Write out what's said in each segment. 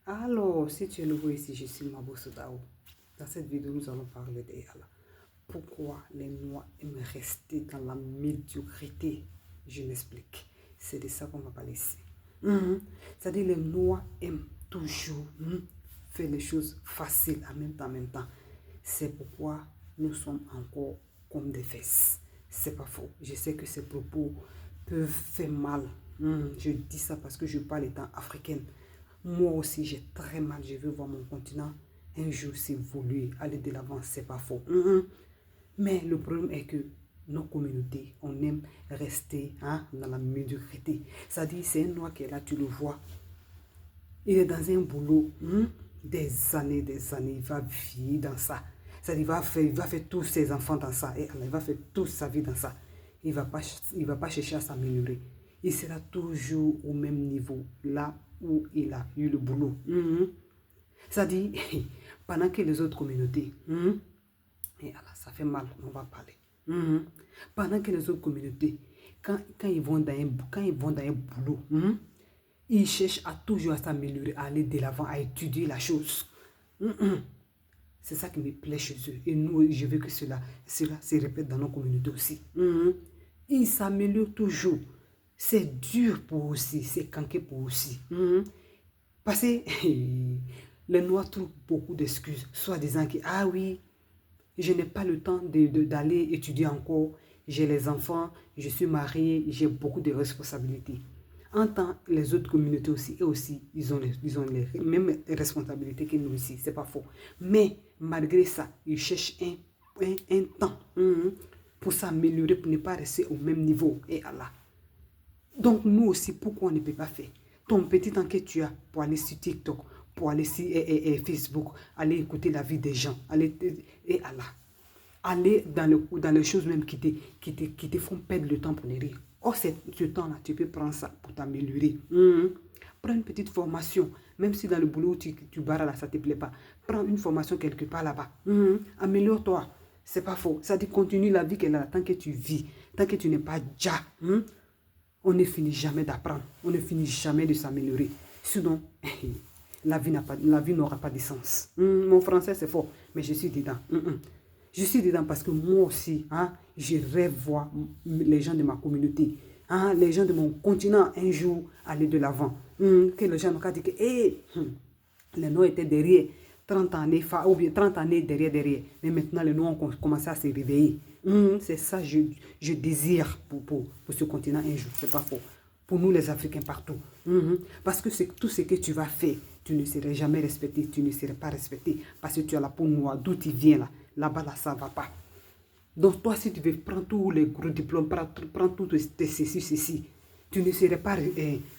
Alors, si tu es nouveau ici, je suis Mabo Sodao. Dans cette vidéo, nous allons parler de pourquoi les Noirs aiment rester dans la médiocrité. Je m'explique. C'est de ça qu'on va parler ici. C'est-à-dire les Noirs aiment toujours faire les choses faciles en même temps. C'est pourquoi nous sommes encore comme des fesses. C'est pas faux. Je sais que ces propos peuvent faire mal. Je dis ça parce que je parle étant africaine. Moi aussi, j'ai très mal. Je veux voir mon continent un jour s'évoluer, aller de l'avant. C'est pas faux. Mais le problème est que nos communautés, on aime rester dans la médiocrité. C'est-à-dire, c'est un noir qui est là, tu le vois. Il est dans un boulot des années, il va vivre dans ça. C'est-à-dire, il va faire tous ses enfants dans ça. Et il va faire toute sa vie dans ça. Il va pas chercher à s'améliorer. Il sera toujours au même niveau, là où il a eu le boulot. C'est-à-dire, pendant que les autres communautés, et alors, ça fait mal, on va parler. Pendant que les autres communautés, quand ils vont dans un boulot, ils cherchent à toujours à s'améliorer, à aller de l'avant, à étudier la chose. C'est ça qui me plaît chez eux. Et nous, je veux que cela se répète dans nos communautés aussi. Ils s'améliorent toujours. C'est dur pour aussi, c'est canqué pour aussi. Parce que les Noirs trouvent beaucoup d'excuses, soit disant que, ah oui, je n'ai pas le temps d'aller étudier encore, j'ai les enfants, je suis mariée, j'ai beaucoup de responsabilités. En tant que les autres communautés aussi, eux aussi, ils ont les mêmes responsabilités que nous ici, c'est pas faux. Mais malgré ça, ils cherchent un temps pour s'améliorer, pour ne pas rester au même niveau. Et Allah. Donc nous aussi, pourquoi on ne peut pas faire? Ton petit temps que tu as pour aller sur TikTok, pour aller sur Facebook, aller écouter la vie des gens, et Allah. Aller dans les choses même qui te font perdre le temps pour les rire. Or, ce temps-là, tu peux prendre ça pour t'améliorer. Prends une petite formation, même si dans le boulot tu barres là, ça ne te plaît pas. Prends une formation quelque part là-bas. Améliore-toi. C'est pas faux. Ça dit continue la vie qu'elle a tant que tu vis, tant que tu n'es pas déjà. On ne finit jamais d'apprendre. On ne finit jamais de s'améliorer. Sinon, la vie n'aura pas de sens. Mon français, c'est fort, mais je suis dedans. Je suis dedans parce que moi aussi, je rêve voir les gens de ma communauté, les gens de mon continent un jour aller de l'avant. Que les gens m'ont dit que les Noirs étaient derrière 30 années, ou bien 30 années derrière. Mais maintenant, les Noirs ont commencé à se réveiller. C'est ça que je désire pour ce continent un jour. C'est pas faux. Pour nous, les Africains, partout. Parce que c'est tout ce que tu vas faire, tu ne serais jamais respecté, tu ne serais pas respecté. Parce que tu as la peau noire, d'où tu viens là. Là-bas, là, ça ne va pas. Donc, toi, si tu veux prendre tous les gros diplômes, prendre tout ceci, tu ne serais pas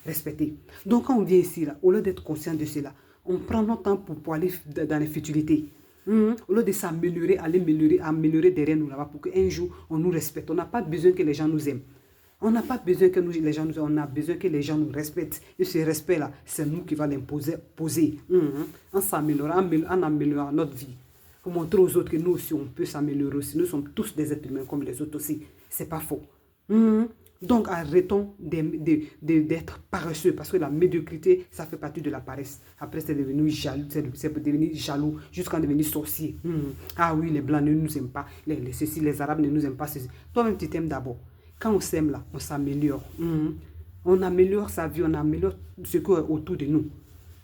respecté. Donc, quand on vient ici, là, au lieu d'être conscient de cela, on prend notre temps pour aller dans les futilités. Au lieu de s'améliorer, améliorer derrière nous là-bas pour qu'un jour, on nous respecte. On n'a pas besoin que les gens nous aiment. On n'a pas besoin que les gens nous aiment. On a besoin que les gens nous respectent. Et ce respect-là, c'est nous qui va l'imposer. En s'améliorant, en améliorant notre vie. Pour montrer aux autres que nous aussi, on peut s'améliorer aussi. Nous sommes tous des êtres humains comme les autres aussi. C'est pas faux. Donc, arrêtons d'être paresseux parce que la médiocrité, ça fait partie de la paresse. Après, c'est devenu jaloux jusqu'à devenir sorcier. Ah oui, les Blancs ne nous aiment pas. Les Arabes ne nous aiment pas. Toi-même, tu t'aimes d'abord. Quand on s'aime là, on s'améliore. On améliore sa vie, on améliore ce qui est autour de nous.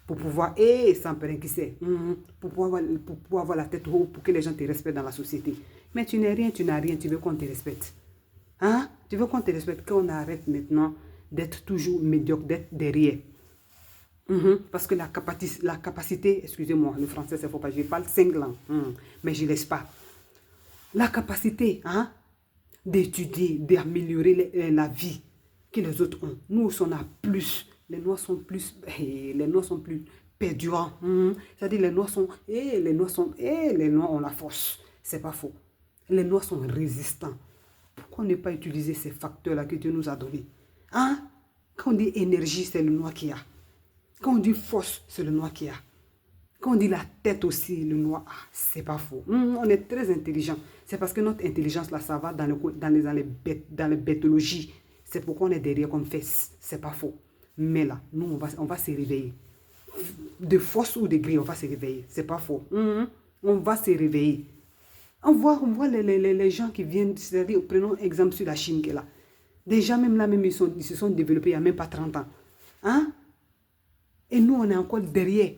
Pour pouvoir, sans peur qui sait, pour pouvoir avoir la tête haute, pour que les gens te respectent dans la société. Mais tu n'es rien, tu n'as rien, tu veux qu'on te respecte. Tu veux qu'on te respecte, qu'on arrête maintenant d'être toujours médiocre, d'être derrière. Parce que la capacité, excusez-moi, le français c'est faux pas, je parle 5 langues, mais je ne laisse pas. La capacité d'étudier, d'améliorer la vie que les autres ont. Nous, on a plus. Les Noirs sont plus perdurants. C'est-à-dire les Noirs ont la force. C'est pas faux. Les Noirs sont résistants. Pourquoi ne pas utiliser ces facteurs-là que Dieu nous a donnés? Quand on dit énergie, c'est le Noir qui a. Quand on dit force, c'est le Noir qui a. Quand on dit la tête aussi, le Noir, c'est pas faux. On est très intelligent. C'est parce que notre intelligence, là, ça va dans les bêtologies. C'est pourquoi on est derrière comme fesse. C'est pas faux. Mais là, nous, on va se réveiller. de force ou de gré, on va se réveiller. C'est pas faux. On va se réveiller. On voit les gens qui viennent, c'est-à-dire, prenons exemple sur la Chine qui est là. Déjà, même là, même, ils se sont développés il n'y a même pas 30 ans. Hein? Et nous, on est encore derrière.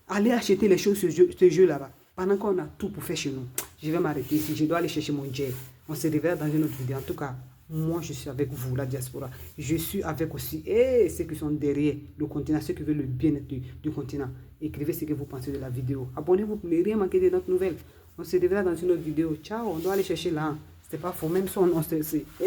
Aller acheter les choses, ce jeu là-bas. Pendant qu'on a tout pour faire chez nous. Je vais m'arrêter ici. Je dois aller chercher mon jet. On se réveille dans une autre vidéo. En tout cas, moi, je suis avec vous, la diaspora. Je suis avec aussi ceux qui sont derrière le continent, ceux qui veulent le bien-être du continent. Écrivez ce que vous pensez de la vidéo. Abonnez-vous pour ne rien manquer de notre nouvelle. On se réveille dans une autre vidéo. Ciao, on doit aller chercher là. C'était pas faux, même si on se sait.